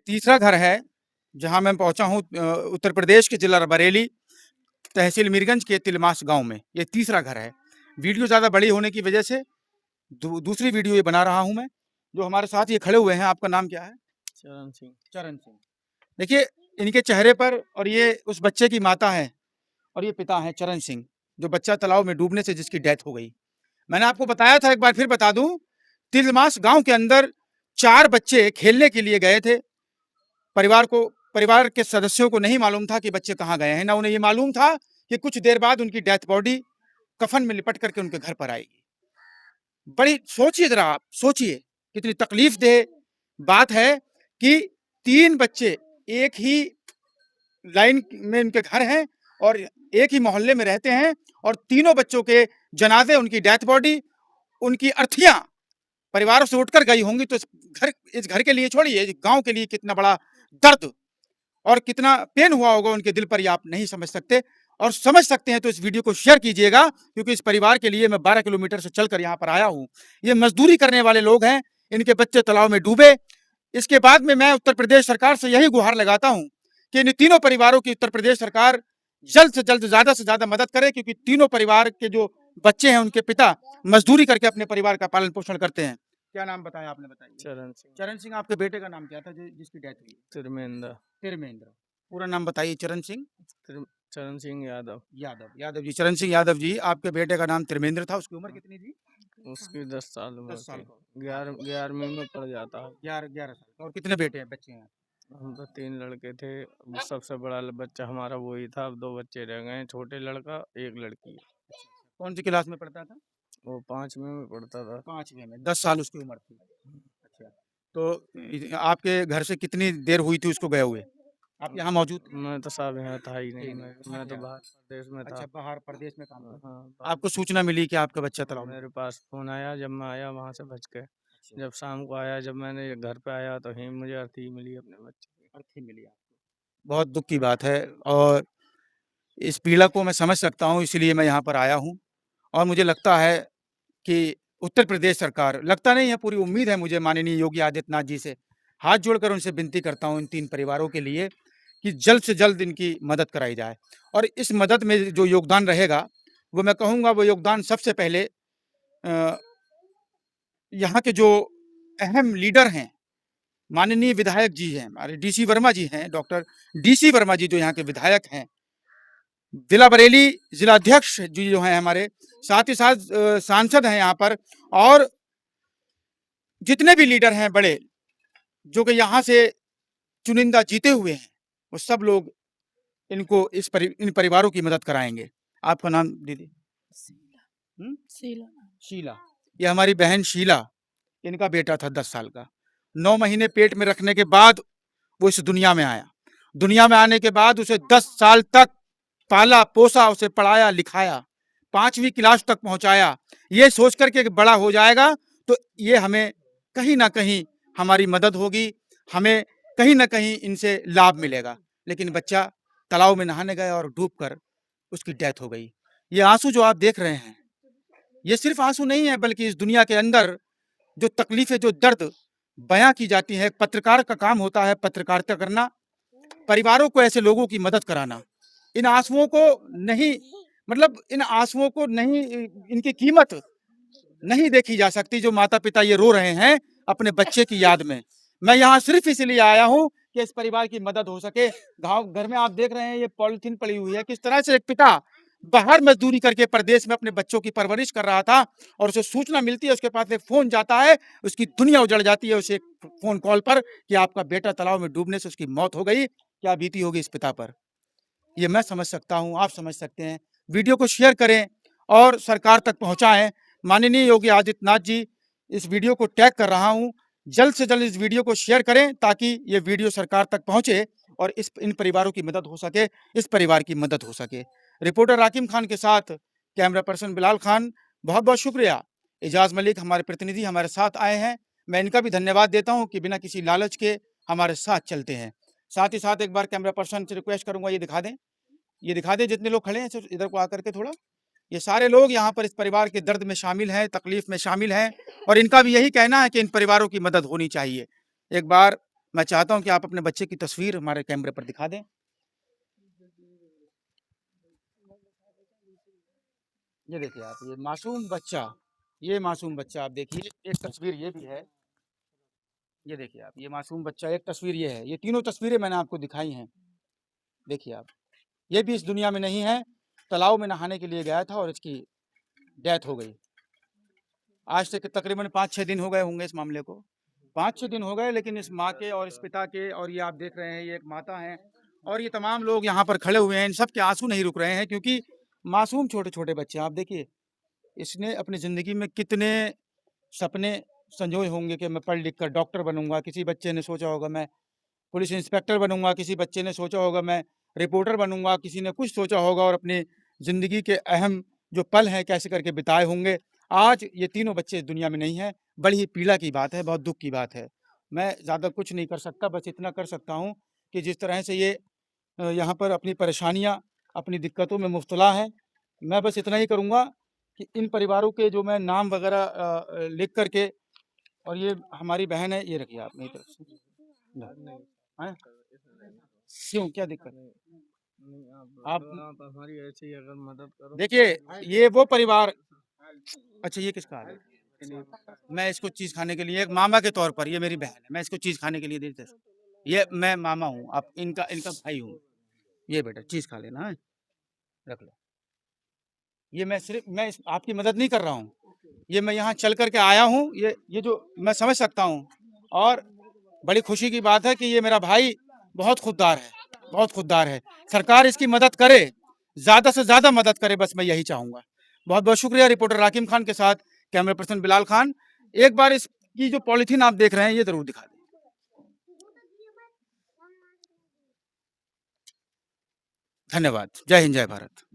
तीसरा घर है जहां मैं पहुंचा हूं, उत्तर प्रदेश के जिला बरेली, तहसील मीरगंज के तिलमास गांव में। ये तीसरा घर है। वीडियो ज़्यादा बड़ी होने की वजह से दूसरी वीडियो ये बना रहा हूं मैं। जो हमारे साथ ये खड़े हुए हैं, आपका नाम क्या है? चरण सिंह। चरण सिंह। देखिए, इनके चेहरे पर, और ये उस बच्चे की माता है और ये पिता है चरण सिंह, जो बच्चा तालाब में डूबने से जिसकी डेथ हो गई। मैंने आपको बताया था, एक बार फिर बता दूं, तिलमास गांव के अंदर 4 बच्चे खेलने के लिए गए थे। परिवार के सदस्यों को नहीं मालूम था कि बच्चे कहाँ गए हैं। ना उन्हें ये मालूम था कि कुछ देर बाद उनकी डेथ बॉडी कफन में लिपट करके उनके घर पर आएगी। बड़ी सोचिए, जरा आप सोचिए, कितनी तकलीफ देह बात है कि 3 बच्चे एक ही लाइन में उनके घर हैं और एक ही मोहल्ले में रहते हैं, और तीनों बच्चों के जनाजे, उनकी डेथ बॉडी, उनकी अर्थियां परिवारों से उठकर गई होंगी। तो इस घर के लिए छोड़िए, इस गांव के लिए कितना बड़ा दर्द और कितना पेन हुआ होगा उनके दिल पर, ये आप नहीं समझ सकते। और समझ सकते हैं तो इस वीडियो को शेयर कीजिएगा, क्योंकि इस परिवार के लिए मैं 12 किलोमीटर से चलकर यहाँ पर आया हूँ। ये मजदूरी करने वाले लोग हैं, इनके बच्चे तालाब में डूबे। इसके बाद में मैं उत्तर प्रदेश सरकार से यही गुहार लगाता हूँ कि इन तीनों परिवारों की उत्तर प्रदेश सरकार जल्द से जल्द, ज्यादा से ज्यादा मदद करे, क्योंकि तीनों परिवार के जो बच्चे हैं, उनके पिता मजदूरी करके अपने परिवार का पालन पोषण करते हैं। क्या नाम बताया आपने? बताइए। चरण सिंह। चरण सिंह। आपके बेटे का नाम क्या था जिसकी डेथ हुई? तिरमेंद्र। तिरमेंद्र। पूरा नाम बताइए। चरण सिंह चरण सिंह यादव। यादव जी। चरण सिंह यादव जी, आपके बेटे का नाम तिरमेंद्र था। उसकी उम्र कितनी थी? उसकी 10 साल उम्र 10 साल थी। का। 11वीं में पढ़ जाता है। 11 साल का। और कितने बच्चे हैं? हम तो 3 लड़के थे। सबसे बड़ा बच्चा हमारा वही था। अब 2 बच्चे रह गए, छोटे लड़का, एक लड़की। कौन सी क्लास में पढ़ता था? वो 5वीं में पढ़ता था। 5वीं में। 10 साल उसकी उम्र थी। अच्छा। तो आपके घर से कितनी देर हुई थी उसको गए हुए? आप यहाँ मौजूद थे? मैं तो साहब यहाँ था ही नहीं। मैं तो अच्छा। बाहर प्रदेश में था। अच्छा, बाहर प्रदेश में काम करते हैं। हाँ, आपको सूचना मिली कि आपका बच्चा तालाब में? मेरे पास फ़ोन आया जब मैं आया वहाँ से बच के। अच्छा। जब शाम को आया, जब मैंने घर पे आया तो ही मुझे अर्थी मिली अपने बच्चे की। अर्थी मिली आपको? बहुत दुख की बात है, और इस पीड़ा को मैं समझ सकता हूँ, इसीलिए मैं यहाँ पर आया हूँ। और मुझे लगता है कि उत्तर प्रदेश सरकार, लगता नहीं है, पूरी उम्मीद है मुझे, माननीय योगी आदित्यनाथ जी से हाथ जोड़कर उनसे विनती करता हूँ इन 3 परिवारों के लिए कि जल्द से जल्द इनकी मदद कराई जाए। और इस मदद में जो योगदान रहेगा, वो मैं कहूँगा, वो योगदान सबसे पहले यहाँ के जो अहम लीडर हैं, माननीय विधायक जी हैं, हमारे डीसी वर्मा जी हैं, डॉक्टर डीसी वर्मा जी जो यहाँ के विधायक हैं, जिला बरेली जिलाध्यक्ष जी जो हैं हमारे, साथ ही साथ सांसद हैं यहाँ पर, और जितने भी लीडर हैं बड़े, जो कि यहाँ से चुनिंदा जीते हुए हैं, वो सब लोग इन परिवारों की मदद कराएंगे। आपका नाम दीदी? शीला। शीला। ये हमारी बहन शीला, इनका बेटा था 10 साल का। 9 महीने पेट में रखने के बाद वो इस दुनिया में आया। दुनिया में आने के बाद उसे 10 साल तक पाला पोसा, उसे पढ़ाया लिखाया, 5वीं क्लास तक पहुंचाया, ये सोच करके कि बड़ा हो जाएगा तो ये हमें कहीं ना कहीं हमारी मदद होगी, हमें कहीं ना कहीं इनसे लाभ मिलेगा। लेकिन बच्चा तालाब में नहाने गया और डूबकर उसकी डेथ हो गई। ये आंसू जो आप देख रहे हैं, ये सिर्फ आंसू नहीं है, बल्कि इस दुनिया के अंदर जो तकलीफें, जो दर्द बयां की जाती है, पत्रकार का काम होता है पत्रकारिता करना, परिवारों को, ऐसे लोगों की मदद कराना। इन आंसुओं को नहीं, मतलब इन आंसुओं को नहीं, इनकी कीमत नहीं देखी जा सकती, जो माता पिता ये रो रहे हैं अपने बच्चे की याद में। मैं यहाँ सिर्फ इसलिए आया हूँ कि इस परिवार की मदद हो सके। गाँव घर में आप देख रहे हैं ये पॉलिथीन पड़ी हुई है, किस तरह से एक पिता बाहर मजदूरी करके प्रदेश में अपने बच्चों की परवरिश कर रहा था, और उसे सूचना मिलती है, उसके पास एक फोन जाता है, उसकी दुनिया उजड़ जाती है उसे फोन कॉल पर कि आपका बेटा तालाब में डूबने से उसकी मौत हो गई। क्या बीती होगी इस पिता पर, ये मैं समझ सकता हूँ, आप समझ सकते हैं। वीडियो को शेयर करें और सरकार तक पहुँचाएं। माननीय योगी आदित्यनाथ जी, इस वीडियो को टैग कर रहा हूँ, जल्द से जल्द इस वीडियो को शेयर करें ताकि ये वीडियो सरकार तक पहुँचे और इन परिवारों की मदद हो सके, इस परिवार की मदद हो सके। रिपोर्टर राकिम खान के साथ कैमरा पर्सन बिलाल खान, बहुत बहुत शुक्रिया। एजाज मलिक हमारे प्रतिनिधि हमारे साथ आए हैं, मैं इनका भी धन्यवाद देता हूँ कि बिना किसी लालच के हमारे साथ चलते हैं। साथ ही साथ एक बार कैमरा पर्सन से रिक्वेस्ट करूंगा, ये दिखा दें जितने लोग खड़े हैं, सिर्फ इधर को आकर के थोड़ा, ये सारे लोग यहाँ पर इस परिवार के दर्द में शामिल हैं, तकलीफ में शामिल हैं, और इनका भी यही कहना है कि इन परिवारों की मदद होनी चाहिए। एक बार मैं चाहता हूं कि आप अपने बच्चे की तस्वीर हमारे कैमरे पर दिखा दें। ये देखिए आप, ये मासूम बच्चा आप देखिए, एक तस्वीर ये भी है। ये देखिए आप, ये मासूम बच्चा, एक तस्वीर ये है। ये तीनों तस्वीरें मैंने आपको दिखाई हैं। देखिए आप, ये भी इस दुनिया में नहीं है। तालाब में नहाने के लिए गया था और इसकी डेथ हो गई। आज से तकरीबन 5-6 दिन हो गए होंगे इस मामले को। 5-6 दिन हो गए, लेकिन इस माँ के और इस पिता के, और ये आप देख रहे हैं, ये एक माता हैं और ये तमाम लोग यहाँ पर खड़े हुए हैं। इन सब के आंसू नहीं रुक रहे हैं, क्योंकि मासूम छोटे-छोटे बच्चे, आप देखिए, इसने अपनी ज़िंदगी में कितने सपने संजोए होंगे कि मैं पढ़ लिख कर डॉक्टर बनूँगा। किसी बच्चे ने सोचा होगा मैं पुलिस इंस्पेक्टर बनूँगा, किसी बच्चे ने सोचा होगा मैं रिपोर्टर बनूँगा, किसी ने कुछ सोचा होगा और अपनी ज़िंदगी के अहम जो पल हैं कैसे करके बिताए होंगे। आज ये तीनों बच्चे इस दुनिया में नहीं हैं। बड़ी ही पीड़ा की बात है, बहुत दुःख की बात है। मैं ज़्यादा कुछ नहीं कर सकता, बस इतना कर सकता हूँ कि जिस तरह से ये यहाँ पर अपनी परेशानियाँ, अपनी दिक्कतों में मुब्तला हैं, मैं बस इतना ही करूँगा कि इन परिवारों के जो मैं नाम वग़ैरह लिख कर के, और ये हमारी बहन है, ये रखिए आप मेरी तरफ से। हैं? क्यों, क्या दिक्कत? नहीं, आप आप हमारी ऐसी अगर मदद करो। देखिए, ये वो परिवार, अच्छा ये किसका है? मैं इसको चीज़ खाने के लिए, एक मामा के तौर पर, ये मेरी बहन है, मैं इसको चीज़ खाने के लिए दे देता हूँ। ये मैं मामा हूँ, आप इनका इनका भाई हूँ। ये बेटा चीज़ खा लेना, हैं? रख लो। ये मैं आपकी मदद नहीं कर रहा हूँ। ये मैं यहाँ चल कर के आया हूँ, ये जो मैं समझ सकता हूँ, और बड़ी खुशी की बात है कि ये मेरा भाई बहुत खुददार है, बहुत खुददार है। सरकार इसकी मदद करे, ज़्यादा से ज़्यादा मदद करे, बस मैं यही चाहूँगा। बहुत-बहुत शुक्रिया। रिपोर्टर राकिम खान के साथ कैमरा पर्सन बिलाल खान। एक बार इसकी जो पॉलीथीन आप देख रहे हैं, ये ज़रूर दिखा दें। धन्यवाद। जय हिंद, जय भारत।